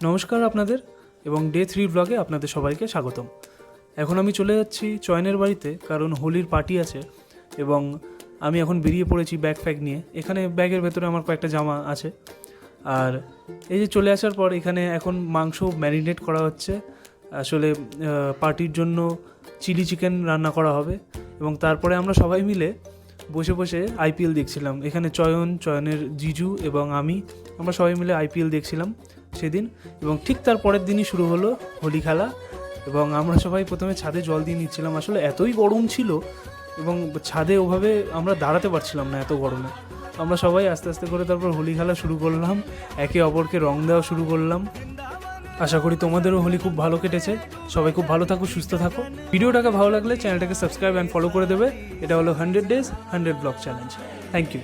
নমস্কার আপনাদের এবং ডে 3 ব্লগে আপনাদের সবাইকে স্বাগতম। এখন আমি চলে যাচ্ছি চয়নের বাড়িতে, কারণ হোলির পার্টি আছে এবং আমি এখন বেরিয়ে পড়েছি ব্যাগ ফ্যাগ নিয়ে। এখানে ব্যাগের ভেতরে আমার কয়েকটা জামা আছে। আর এই যে চলে আসার পর এখানে এখন মাংস ম্যারিনেট করা হচ্ছে। আসলে পার্টির জন্য চিলি চিকেন রান্না করা হবে এবং তারপরে আমরা সবাই মিলে বসে বসে আইপিএল দেখছিলাম। এখানে চয়নের জিজু এবং আমরা সবাই মিলে আইপিএল দেখছিলাম সেদিন, এবং ঠিক তার পরের দিনই শুরু হলো হোলি খেলা এবং আমরা সবাই প্রথমে ছাদে জল দিয়ে নিচ্ছিলাম। আসলে এতই গরম ছিল এবং ছাদে ওভাবে আমরা দাঁড়াতে পারছিলাম না এত গরমে। আমরা সবাই আস্তে আস্তে করে তারপর হোলি খেলা শুরু করলাম, একে অপরকে রং দেওয়া শুরু করলাম। আশা করি তোমাদেরও হোলি খুব ভালো কেটেছে। সবাই খুব ভালো থাকো, সুস্থ থাকো। ভিডিওটাকে ভালো লাগলে চ্যানেলটাকে সাবস্ক্রাইব অ্যান্ড ফলো করে দেবে। এটা হলো 100 days 100 blog challenge. Thank you.